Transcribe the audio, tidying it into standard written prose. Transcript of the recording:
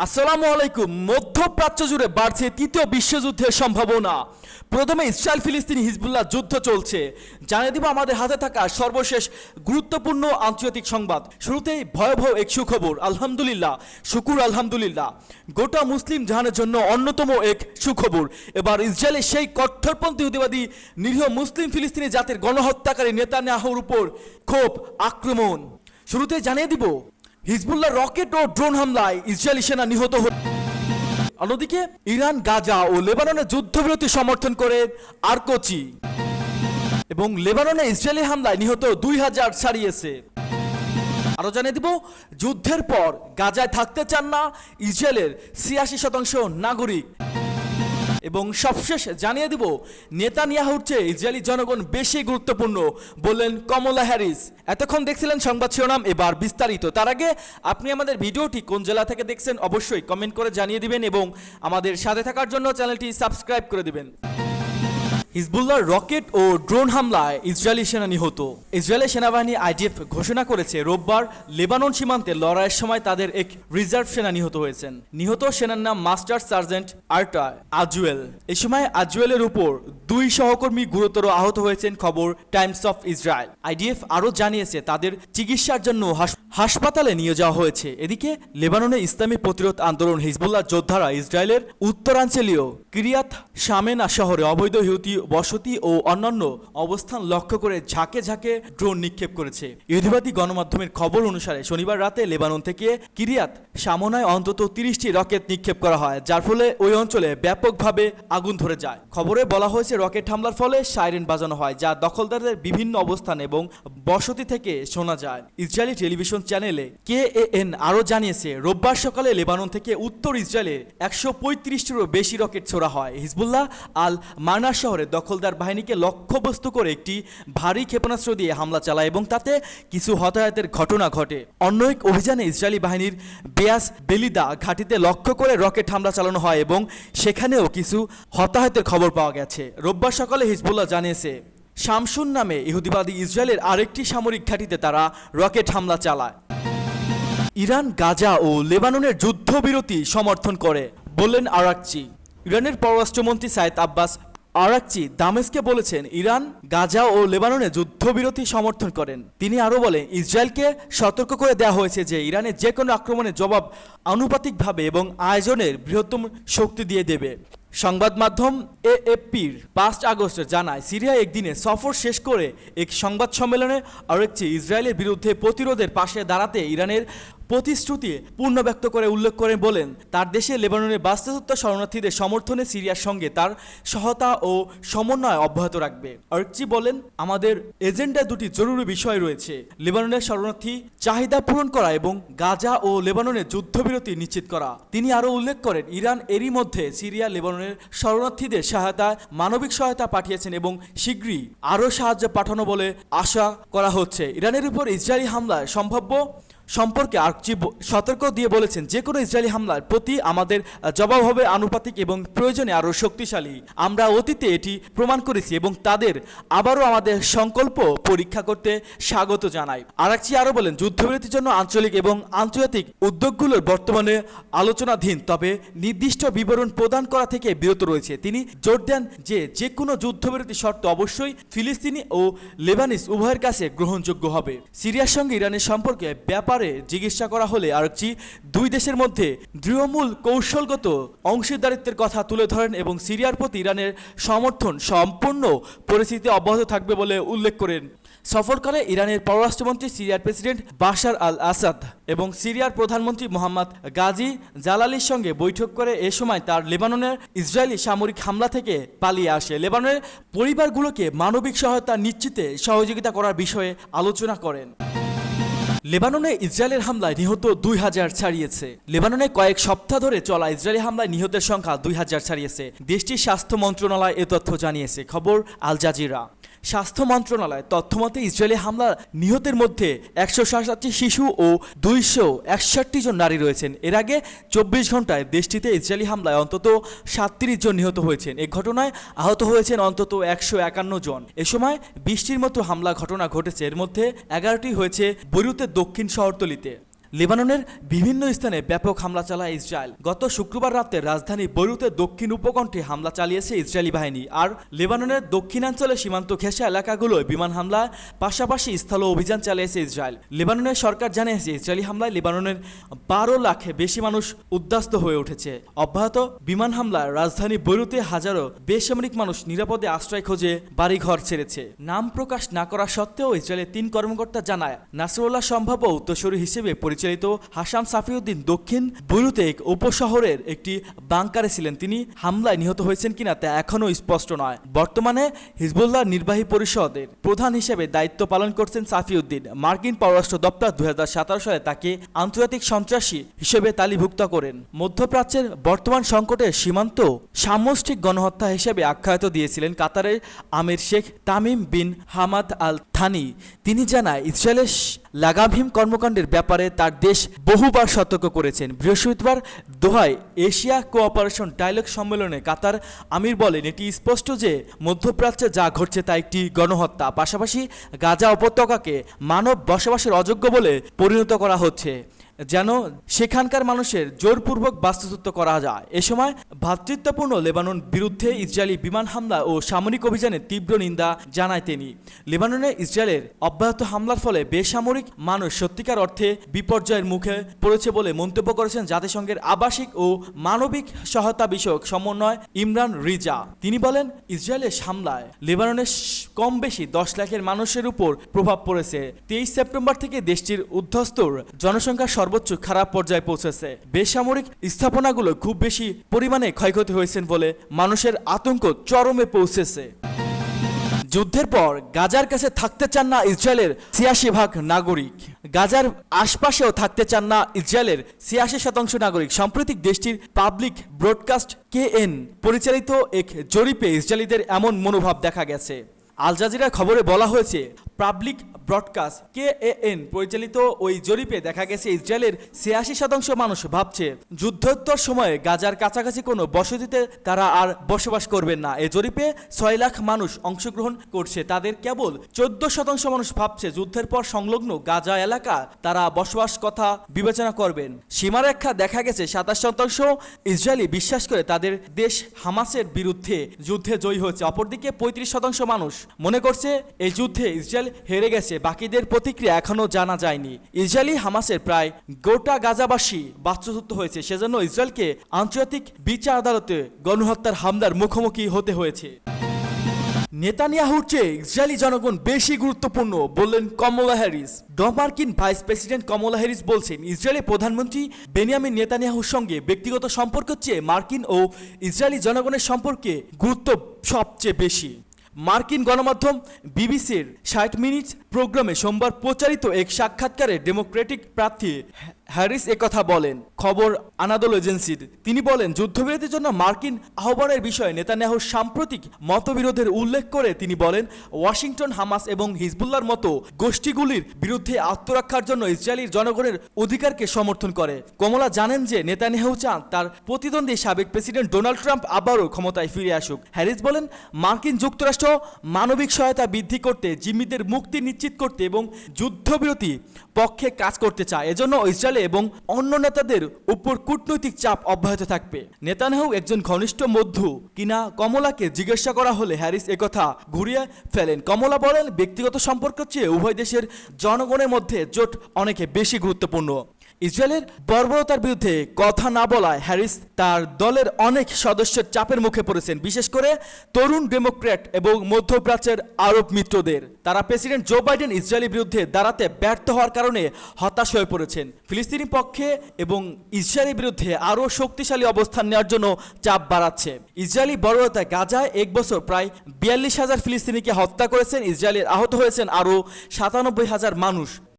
আসসালামু আলাইকুম। মধ্যপ্রাচ্য জুড়ে বাড়ছে তৃতীয় বিশ্বযুদ্ধের সম্ভাবনা। প্রথমে ইসরায়েল ফিলিস্তিনি হিজবুল্লাহ যুদ্ধ চলছে। জানিয়ে দিব আমাদের হাতে থাকা সর্বশেষ গুরুত্বপূর্ণ আন্তর্জাতিক সংবাদ। শুরুতেই ভয়াবহ এক সুখবর, আলহামদুলিল্লাহ, শুকুর আলহামদুলিল্লাহ। গোটা মুসলিম জাহানের জন্য অন্যতম এক সুখবর। এবার ইসরায়েলের সেই কট্টরপন্থী হুতিবাদী নিরীহ মুসলিম ফিলিস্তিনি জাতির গণহত্যাকারী নেতানিয়াহুর উপর ক্ষোভ আক্রমণ। শুরুতে জানিয়ে দিব হিজবুল্লাহ রকেট ও ড্রোন হামলায় ইসরায়েলি সেনা নিহত হয়েছে। অন্যদিকে ইরান গাজা ও লেবাননে যুদ্ধবিরতি সমর্থন করে আরকোচি এবং লেবাননে ইসরায়েলি হামলায় নিহত 2000 ছাড়িয়েছে। আরো জানিয়ে দিব যুদ্ধের পর গাজায় থাকতে চান না ইসরায়েলের 86% নাগরিক। এবং সবশেষ জানিয়ে দিব নেতানিয়াহুর চেয়ে ইসরায়েলি জনগণ বেশি গুরুত্বপূর্ণ বললেন কমলা হ্যারিস। এতক্ষণ দেখছিলেন সংবাদ শিরোনাম, এবার বিস্তারিত। তার আগে আপনি আমাদের ভিডিওটি কোন জেলা থেকে দেখছেন অবশ্যই কমেন্ট করে জানিয়ে দিবেন এবং আমাদের সাথে থাকার জন্য চ্যানেলটি সাবস্ক্রাইব করে দিবেন। হিজবুল্লাহর রকেট ও ড্রোন হামলায় ইসরায়েলি সেনা নিহত। ইসরায়েলের সেনাবাহিনী আইডিএফ ঘোষণা করেছে রোববার লেবানন সীমান্তে লড়াইয়ের সময় তাদের এক রিজার্ভ সেনা নিহত হয়েছেন। নিহত সেনার নাম মাস্টার সার্জেন্ট আর্টা আজুয়েল। এই সময় আজুয়েলের উপর 2 সহকর্মী গুরুতর আহত হয়েছেন, খবর টাইমস অফ ইসরায়েল। আইডিএফ আরও জানিয়েছে তাদের চিকিৎসার জন্য হাসপাতালে নিয়ে যাওয়া হয়েছে। এদিকে লেবাননে ইসলামী প্রতিরোধ আন্দোলন হিজবুল্লাহ যোদ্ধারা ইসরায়েলের উত্তরাঞ্চলীয় কিরিয়াত শামেনা শহরে অবৈধ ইহুদি বসতি ও অন্যান্য অবস্থান লক্ষ্য করে ঝাঁকে ঝাঁকে ড্রোন নিক্ষেপ করেছে। ইহুদিবাদী গণমাধ্যমের খবর অনুসারে শনিবার রাতে লেবানন থেকে কিরিয়াত শামনায় অন্তত 30টি রকেট নিক্ষেপ করা হয়, যার ফলে ওই অঞ্চলে ব্যাপকভাবে আগুন ধরে যায়। খবরে বলা হয়েছে রকেট হামলার ফলে সাইরেন বাজানো হয়, যা দখলদারদের বিভিন্ন অবস্থান এবং বসতি থেকে শোনা যায়। ইসরায়েলি টেলিভিশন চ্যানেলে KAN আরও জানিয়েছে রোববার সকালে লেবানন থেকে উত্তর ইসরায়েলে 135টিরও বেশি রকেট ছোড়া হয়। হিজবুল্লাহ আল মানার শহরে দখলদার বাহিনীকে লক্ষ্যবস্তু করে একটি ভারী ক্ষেপণাস্ত্র দিয়ে হামলা চালায় এবং তাতে কিছু হতাহতের ঘটনা ঘটে। অন্য এক অভিযানে ইসরায়েলি বাহিনীর বেয়াস বেলিদা ঘাঁটিতে লক্ষ্য করে রকেট হামলা চালানো হয় এবং সেখানেও কিছু হতাহতের খবর পাওয়া গেছে। রোববার সকালে হিজবুল্লাহ জানিয়েছে শামসুন নামে ইহুদিবাদী ইসরায়েলের আরেকটি সামরিক ঘাঁটিতে তারা রকেট হামলা চালায়। ইরান গাজা ও লেবাননের যুদ্ধবিরতি সমর্থন করে বললেন আরাকচি। ইরানের পররাষ্ট্রমন্ত্রী সাইদ আব্বাস আরাকচি দামেস্কে বলেছেন ইরান গাজা ও লেবাননে যুদ্ধবিরতি সমর্থন করেন। তিনি আরও বলেন ইসরায়েলকে সতর্ক করে দেওয়া হয়েছে যে ইরানের যে কোনো আক্রমণের জবাব আনুপাতিকভাবে এবং আয়োজনের বৃহত্তম শক্তি দিয়ে দেবে। সংবাদ মাধ্যম AFPর 5 আগস্ট জানায় সিরিয়ায় একদিনে সফর শেষ করে এক সংবাদ সম্মেলনে আরাকচি ইসরায়েলের বিরুদ্ধে প্রতিরোধের পাশে দাঁড়াতে ইরানের প্রতিশ্রুতি পূর্ণ ব্যক্ত করে উল্লেখ করে বলেন তার দেশে লেবাননের বাস্তুতত্ত্ব শরণার্থীদের সমর্থনে সিরিয়ার সঙ্গে তার সহায়তা ও সমন্বয় অব্যাহত রাখবে। আরাকচি বলেন আমাদের এজেন্ডায় 2টি জরুরি বিষয় রয়েছে, লেবাননের শরণার্থী চাহিদা পূরণ করা এবং গাজা ও লেবাননের যুদ্ধবিরতি নিশ্চিত করা। তিনি আরও উল্লেখ করেন ইরান এরই মধ্যে সিরিয়া লেবাননের শরণার্থীদের সহায়তায় মানবিক সহায়তা পাঠিয়েছেন এবং শীঘ্রই আরও সাহায্য পাঠানো বলে আশা করা হচ্ছে। ইরানের উপর ইসরায়েলি হামলার সম্ভাব্য সম্পর্কে আরাকচি সতর্ক দিয়ে বলেছেন যে কোনো ইসরায়েলি হামলার প্রতি আমাদের জবাব হবে আনুপাতিক এবং প্রয়োজনে আরও শক্তিশালী। আমরা অতীতে এটি প্রমাণ করেছি এবং তাদের আবারও আমাদের সংকল্প পরীক্ষা করতে স্বাগত জানাই। আরাকচি আরও বলেন যুদ্ধবিরতির জন্য আঞ্চলিক এবং আন্তর্জাতিক উদ্যোগগুলোর বর্তমানে আলোচনাধীন, তবে নির্দিষ্ট বিবরণ প্রদান করা থেকে বিরত রয়েছে। তিনি জোর দেন যে কোনো যুদ্ধবিরতি শর্ত অবশ্যই ফিলিস্তিনি ও লেবানিজ উভয়ের কাছে গ্রহণযোগ্য হবে। সিরিয়ার সঙ্গে ইরানের সম্পর্কে ব্যাপার জিজ্ঞাসা করা হলে আরাকচি 2 দেশের মধ্যে দৃঢ়মূল কৌশলগত অংশীদারিত্বের কথা তুলে ধরেন এবং সিরিয়ার প্রতি ইরানের সমর্থন সম্পূর্ণ পরিস্থিতি অব্যাহত থাকবে বলে উল্লেখ করেন। সফরকালে ইরানের পররাষ্ট্রমন্ত্রী সিরিয়ার প্রেসিডেন্ট বাশার আল আসাদ এবং সিরিয়ার প্রধানমন্ত্রী মোহাম্মদ গাজী জালালির সঙ্গে বৈঠক করে এ সময় তার লেবাননের ইসরায়েলি সামরিক হামলা থেকে পালিয়ে আসে লেবাননের পরিবারগুলোকে মানবিক সহায়তা নিশ্চিতে সহযোগিতা করার বিষয়ে আলোচনা করেন। লেবাননে ইসরায়েলের হামলায় নিহত 2000 ছাড়িয়েছে। লেবাননে কয়েক সপ্তাহ ধরে চলা ইসরায়েলি হামলায় নিহতের সংখ্যা 2000 ছাড়িয়েছে। দেশটির স্বাস্থ্য মন্ত্রণালয় এ তথ্য জানিয়েছে, খবর আল জাজিরা। স্বাস্থ্য মন্ত্রণালয় তথ্যমতে ইসরায়েলি হামলা নিহতের মধ্যে 167টি শিশু ও 261 জন নারী রয়েছেন। এর আগে 24 ঘন্টায় দেশটিতে ইসরায়েলি হামলায় অন্তত 37 জন নিহত হয়েছেন। এ ঘটনায় আহত হয়েছেন অন্তত 151 জন। এ সময় 20টির মতো হামলা ঘটনা ঘটেছে, এর মধ্যে 11টি হয়েছে বৈরুতের দক্ষিণ শহরতলিতে। লেবাননের বিভিন্ন স্থানে ব্যাপক হামলা চালায় ইসরায়েল। গত শুক্রবার রাতে রাজধানী বৈরুতে দক্ষিণ উপকণ্ঠে হামলা চালিয়েছে ইসরায়েলি বাহিনী। আর লেবাননের দক্ষিণাঞ্চলে সীমান্ত ঘেঁষা এলাকাগুলোয় বিমান হামলা পাশাপাশি স্থল অভিযান চালিয়েছে ইসরায়েল। লেবাননের সরকার জানিয়েছে ইসরায়েলি হামলায় লেবাননের 12 লাখে বেশি মানুষ উদ্বাস্ত হয়ে উঠেছে। অব্যাহত বিমান হামলায় রাজধানী বৈরুতে হাজারো বেসামরিক মানুষ নিরাপদে আশ্রয় খোঁজে বাড়িঘর ছেড়েছে। নাম প্রকাশ না করা সত্ত্বেও ইসরায়েলের 3 কর্মকর্তা জানায় নাসরুল্লাহ সম্ভাব্য উত্তরসূরি হিসেবে পরিচালিত হাসান সাফিউদ্দিন দক্ষিণ বৈরুতে এক উপশহরের একটি বাংকারে ছিলেন। তিনি হামলায় নিহত হয়েছেন কিনা তা এখনও স্পষ্ট নয়। বর্তমানে হিজবুল্লাহ নির্বাহী পরিষদের প্রধান হিসেবে দায়িত্ব পালন করছেন সাফিউদ্দিন। মার্কিন পররাষ্ট্র দপ্তর 2017 সালে তাকে আন্তর্জাতিক সন্ত্রাসী হিসেবে তালিভুক্ত করেন। মধ্যপ্রাচ্যের বর্তমান সংকটে সীমান্ত সামষ্টিক গণহত্যা হিসেবে আখ্যায়িত দিয়েছিলেন কাতারের আমির Sheikh Tamim bin Hamad Al Thani. তিনি জানায় ইসরায়েলের লাগামহীন কর্মকাণ্ডের ব্যাপারে তার দেশ বহুবার সতর্ক করেছেন। বৃহস্পতিবার দোহায় এশিয়া কোঅপারেশন ডায়ালগ সম্মেলনে কাতার আমির বলেন, এটি স্পষ্ট যে মধ্যপ্রাচ্যে যা ঘটছে তা একটি গণহত্যা। পাশাপাশি গাজা উপত্যকাকে মানব বসবাসের অযোগ্য বলে পরিণত করা হচ্ছে, যেন সেখানকার মানুষের জোরপূর্বক বাস্তুচ্যুত করা যায়। এ সময় ভ্রাতৃত্বপূর্ণ লেবানন বিরুদ্ধে ইসরায়েলি বিমান হামলা ও সামরিক অভিযানের তীব্র নিন্দা জানায় তিনি। লেবাননে ইসরায়েলের অব্যাহত হামলার ফলে বেসামরিক মানুষ সত্যিকার অর্থে বিপর্যয়ের মুখে পড়েছে বলে মন্তব্য করেছেন জাতিসংঘের আবাসিক ও মানবিক সহায়তা বিষয়ক সমন্বয় ইমরান রিজা। তিনি বলেন, ইসরায়েলের হামলায় লেবাননের কম বেশি 10 লাখের মানুষের উপর প্রভাব পড়েছে। 23 সেপ্টেম্বর থেকে দেশটির উদ্ধস্তর জনসংখ্যা সর্বোচ্চ খারাপ পর্যায়ে পৌঁছেছে। বেসামরিক স্থাপনাগুলো খুব বেশি পরিমাণে ক্ষয়ক্ষতি হয়েছেন বলে মানুষের আতঙ্ক চরমে পৌঁছেছে। যুদ্ধের পর গাজার কাছে থাকতে চান না ইসরায়েলের 86% নাগরিক। গাজার আশপাশেও থাকতে চান না ইসরায়েলের 86% নাগরিক। সাম্প্রতিক দেশটির পাবলিক ব্রডকাস্ট KN পরিচালিত এক জরিপে ইসরায়েলিদের এমন মনোভাব দেখা গেছে। আল জাজিরা খবরে বলা হয়েছে, পাবলিক ব্রডকাস্ট KAN পরিচালিত ওই জরিপে দেখা গেছে ইসরায়েলের 86% মানুষ ভাবছে যুদ্ধোত্তর সময়ে গাজার কাছাকাছি কোনো বসতিতে তারা আর বসবাস করবেন না। এই জরিপে 6 লাখ মানুষ অংশগ্রহণ করছে। তাদের কেবল 14% মানুষ ভাবছে যুদ্ধের পর সংলগ্ন গাজা এলাকা তারা বসবাস কথা বিবেচনা করবেন। সীমারেখা দেখা গেছে 27% ইসরায়েলি বিশ্বাস করে তাদের দেশ হামাসের বিরুদ্ধে যুদ্ধে জয়ী হয়েছে। অপরদিকে 35% মানুষ মনে করছে এই যুদ্ধে ইসরায়েল হেরে গেছে। বাকিদের প্রতিক্রিয়া এখনও জানা যায়নি। ইসরায়েলি হামাসের প্রায় গোটা গাজাবাসী বাস্তুচ্যুত হয়েছে, সেজন্য ইসরায়েলকে আন্তর্জাতিক বিচার আদালতে গণহত্যার হামলার মুখোমুখি হতে হয়েছে। নেতানিয়াহুর চেয়ে ইসরায়েলি জনগণ বেশি গুরুত্বপূর্ণ বললেন কমলা হ্যারিস। মার্কিন ভাইস প্রেসিডেন্ট কমলা হ্যারিস বলছেন, ইসরায়েলের প্রধানমন্ত্রী বেনিয়ামিন নেতানিয়াহুর সঙ্গে ব্যক্তিগত সম্পর্কের চেয়ে মার্কিন ও ইসরায়েলি জনগণের সম্পর্কে গুরুত্ব সবচেয়ে বেশি। মার্কিন গণমাধ্যম বিবিসির 60 মিনিট প্রোগ্রামে সোমবার প্রচারিত এক সাক্ষাৎকারে ডেমোক্রেটিক প্রার্থী হ্যারিস একথা বলেন খবর আনাদোল এজেন্সির। তিনি বলেন, যুদ্ধবিরতির জন্য মার্কিন আহ্বানের বিষয়ে নেতানিয়াহুর সাম্প্রতিক মতবিরোধের উল্লেখ করে তিনি বলেন, ওয়াশিংটন হামাস এবং হিজবুল্লাহর মতো গোষ্ঠীগুলির বিরুদ্ধে আত্মরক্ষার জন্য ইসরায়েলি জনগণের অধিকারকে সমর্থন করে। কমলা জানেন যে নেতানিয়াহু চান তার প্রতিদ্বন্দ্বী সাবেক প্রেসিডেন্ট ডোনাল্ড ট্রাম্প আবারও ক্ষমতায় ফিরে আসুক। হ্যারিস বলেন, মার্কিন যুক্তরাষ্ট্র মানবিক সহায়তা বৃদ্ধি করতে, জিম্মিদের মুক্তি নিশ্চিত করতে এবং যুদ্ধবিরতি পক্ষে কাজ করতে চায়। এজন্য ইসরায়েল এবং অন্য নেতাদের উপর কূটনৈতিক চাপ অব্যাহত থাকবে। নেতানিয়াহু একজন ঘনিষ্ঠ বন্ধু কিনা কমলাকে জিজ্ঞাসা করা হলে হ্যারিস একথা ঘুরিয়ে ফেলেন। কমলা বলেন, ব্যক্তিগত সম্পর্কের চেয়ে উভয় দেশের জনগণের মধ্যে জোট অনেক বেশি গুরুত্বপূর্ণ। ইসরায়েলের বর্বরতার বিরুদ্ধে কথা না বলায় হ্যারিস তার দলের অনেক সদস্যের চাপের মুখে পড়েছেন, বিশেষ করে তরুণ ডেমোক্র্যাট এবং মধ্যপ্রাচ্যের আরব মিত্রদের। তারা প্রেসিডেন্ট জো বাইডেন ইসরায়েলের বিরুদ্ধে দাঁড়াতে ব্যর্থ হওয়ার কারণে হতাশ হয়ে পড়েছেন। ফিলিস্তিনি পক্ষে এবং ইসরায়েলের বিরুদ্ধে আরও শক্তিশালী অবস্থান নেওয়ার জন্য চাপ বাড়াচ্ছে। ইসরায়েলি বর্বরতায় গাজায় 1 বছর প্রায় 42,000 ফিলিস্তিনিকে হত্যা করেছেন। ইসরায়েলের আহত হয়েছেন আরও 97,000 মানুষ।